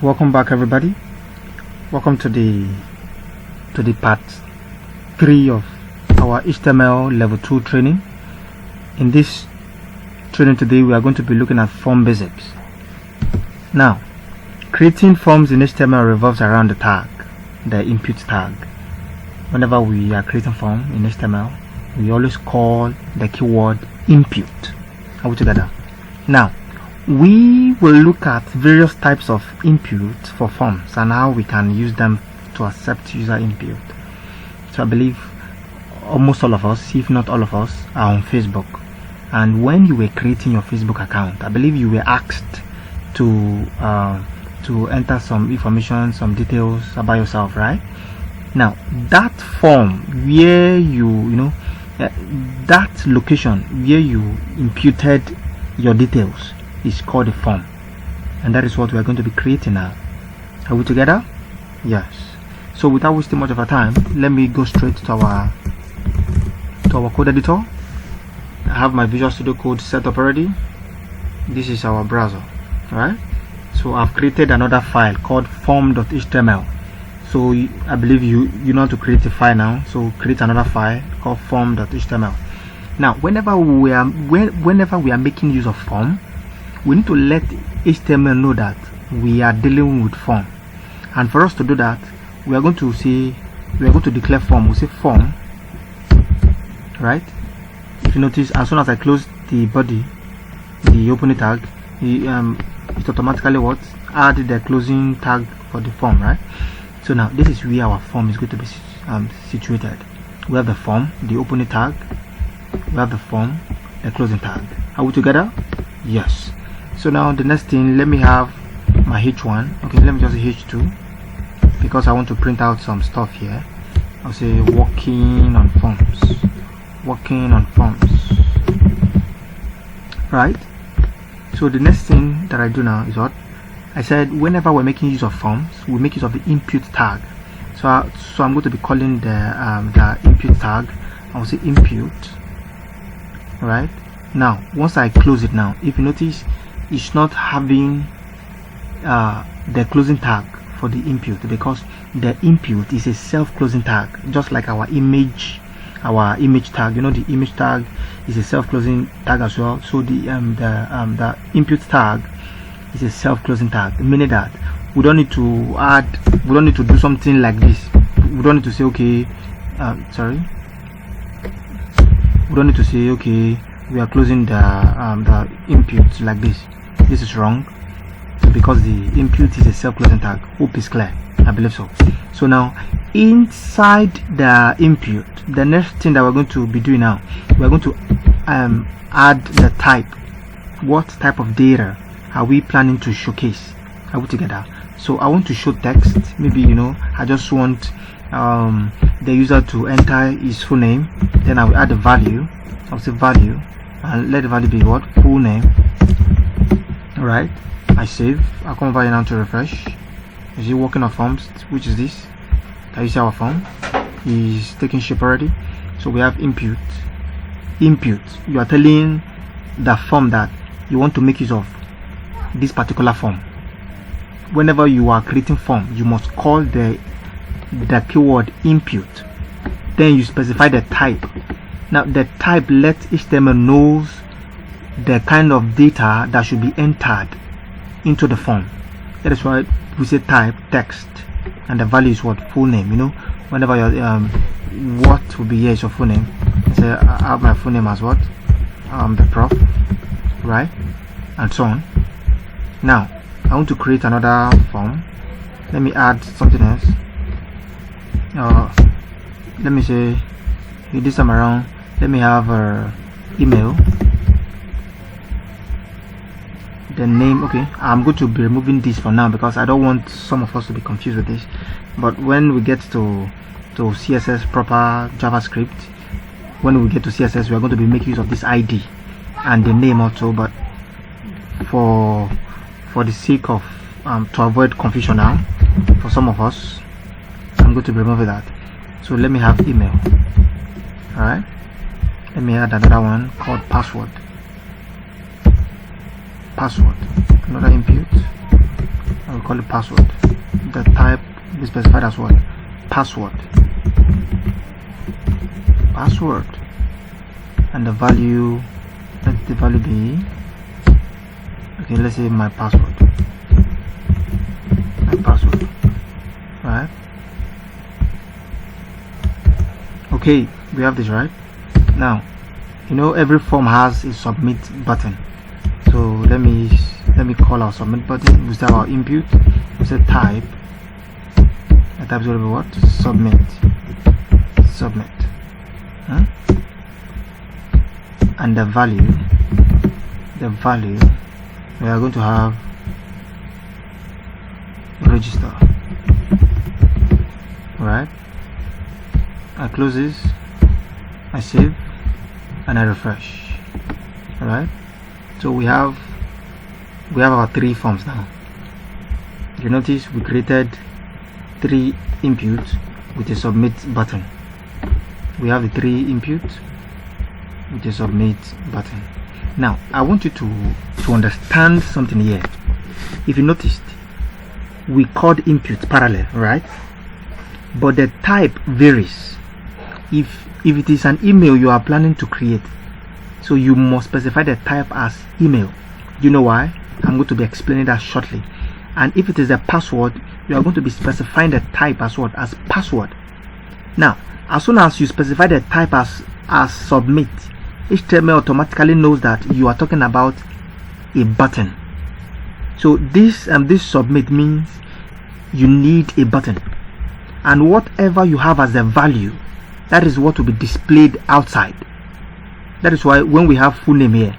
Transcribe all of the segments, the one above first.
Welcome back, everybody. Welcome to the part 3 of our HTML level 2 training. In this training today, we are going to be looking at form basics. Now, creating forms in HTML revolves around the tag, the input tag. Whenever we are creating form in HTML, we always call the keyword input. Are we together? Now, we will look at various types of input for forms and how we can use them to accept user input. So I believe almost all of us, if not all of us, are on Facebook. And when you were creating your Facebook account, I believe you were asked to enter some information, some details about yourself, right? Now, that form where that location where you imputed your details is called a form, and that is what we are going to be creating now. Are we together? Yes. So without wasting much of our time, let me go straight to our code editor. I have my Visual Studio Code set up already. This is our browser. Alright, so I've created another file called form.html. so I believe you know how to create a file now, so create another file called form.html. Now whenever we are making use of form, we need to let HTML know that we are dealing with form, and for us to do that, we are going to declare form. We say form, right? If you notice, as soon as I close the body, the opening tag, it automatically add the closing tag for the form, right? So now this is where our form is going to be situated. We have the form, the opening tag, we have the form, the closing tag. Are we together? Yes. So now the next thing, let me have my h1. Okay, let me just say h2 because I want to print out some stuff here. I'll say working on forms, right? So the next thing that I do now is what I said. Whenever we're making use of forms, we make use of the input tag. So I'm going to be calling the input tag. I'll say input. Right now, once I close it, now if you notice, it's not having the closing tag for the input because the input is a self-closing tag, just like our image tag. You know, the image tag is a self-closing tag as well. So the input tag is a self-closing tag, meaning that we don't need to do something like this. We don't need to say okay, we don't need to say okay, we are closing the input like this. This is wrong because the input is a self-closing tag. Hope is clear. I believe so. So now inside the input, the next thing that we're going to be doing now, we're going to add the type. What type of data are we planning to showcase? Are we together? So I want to show text. Maybe I just want the user to enter his full name. Then I will add the value. I'll say value and let the value be what? Full name. Right, I save. I'll come over here now to refresh. Is he working on forms? Which is this? Can you see our form is taking shape already? So we have input. You are telling the form that you want to make use of this particular form. Whenever you are creating form, you must call the keyword input. Then you specify the type. Now the type lets HTML knows the kind of data that should be entered into the form. That is why we say type text, and the value is what? Full name. Whenever you're what will be here is your full name. Say I have my full name as what? The prof, right? And so on. Now I want to create another form. Let me add something else. Let me say this time around, let me have email. The name. Okay, I'm going to be removing this for now because I don't want some of us to be confused with this. But when we get to CSS proper JavaScript, when we get to CSS, we are going to be making use of this ID and the name also. But for the sake of to avoid confusion now, for some of us, I'm going to be removing that. So let me have email. All right, let me add another one called password. Another input. I will call it password. The type is specified as what? Password. Password. And the value, let the value be, okay, let's say my password. My password. Right? Okay, we have this, right? Now, you know every form has a submit button. So let me call our submit button. We start our input. We say type. The type is going to be what? Submit. Submit. Huh? And the value we are going to have register. Right? I close this, I save, and I refresh. Alright, so we have our 3 forms now. You notice we created 3 inputs with a submit button. We have the 3 inputs with a submit button. Now I want you to understand something here. If you noticed, we called input parallel, right? But the type varies. If it is an email you are planning to create, so you must specify the type as email. Do you know why? I'm going to be explaining that shortly. And if it is a password, you are going to be specifying the type as what? As password. Now, as soon as you specify the type as submit, HTML automatically knows that you are talking about a button. So this submit means you need a button, and whatever you have as a value, that is what will be displayed outside. That is why when we have full name here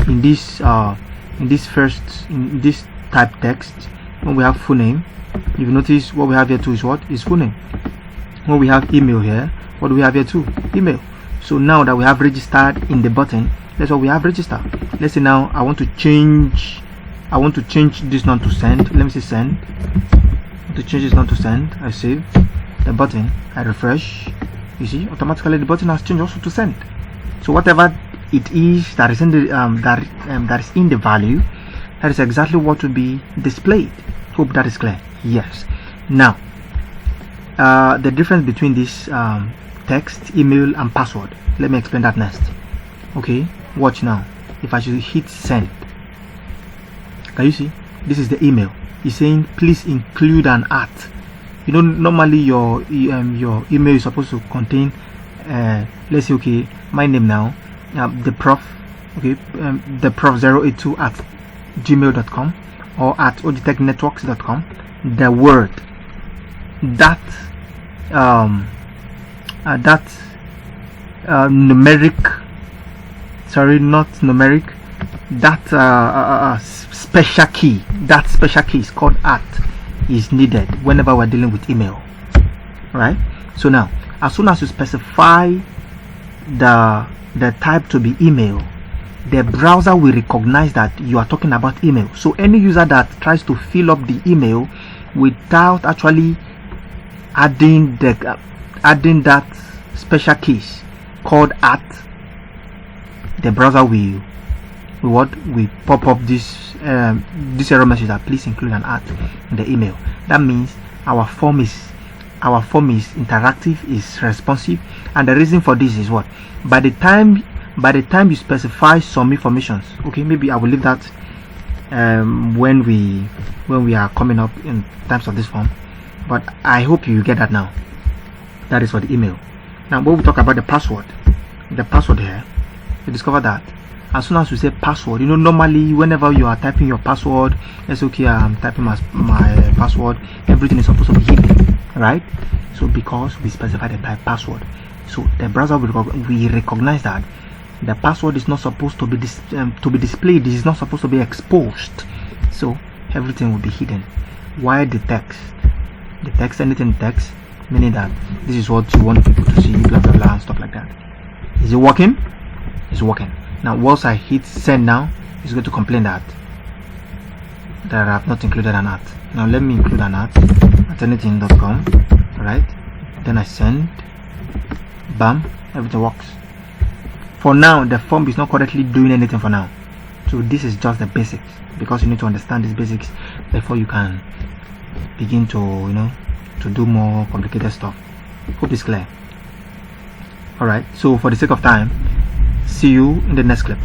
in this type text, when we have full name, if you notice what we have here too is what? Is full name. When we have email here, what do we have here too? Email. So now that we have registered in the button, that's what we have registered. Let's say now I want to change this one to send. Let me say send. To change this one to send, I save the button, I refresh. You see, automatically the button has changed also to send. So whatever it is that is in the that is in the value, that is exactly what will be displayed. Hope that is clear. Yes. Now, the difference between this text, email, and password. Let me explain that next. Okay. Watch now. If I should hit send, can you see? This is the email. It's saying please include an @ You know, normally your email is supposed to contain let's say, okay, my name now, the prof, okay, the prof082 at gmail.com or at ogtechnetworks.com, the word that numeric, sorry, not numeric, that special key, is called @ is needed whenever we're dealing with email, right? So now, as soon as you specify the type to be email, the browser will recognize that you are talking about email. So any user that tries to fill up the email without actually adding that special keys called @ the browser will pop up this error message that please include an @ in the email. That means our form is interactive, is responsive, and the reason for this is what? By the time you specify some informations, okay, maybe I will leave that when we are coming up in terms of this form, but I hope you get that now. That is for the email. Now when we talk about the password here, you discover that as soon as you say password, you know, normally whenever you are typing your password, it's okay, I'm typing my password, everything is supposed to be hidden, right? So because we specify the type password, so the browser will recognize that the password is not supposed to be displayed, it is not supposed to be exposed, so everything will be hidden. Why the text, anything text, meaning that this is what you want people to see, blah blah blah and stuff like that. Is it working? It's working. Now once I hit send now, it's going to complain that I have not included an @ Now let me include an @ anything.com, right? Then I send, bam, everything works. For now the form is not currently doing anything for now, so this is just the basics, because you need to understand these basics before you can begin to to do more complicated stuff. Hope it's clear. Alright, so for the sake of time, see you in the next clip.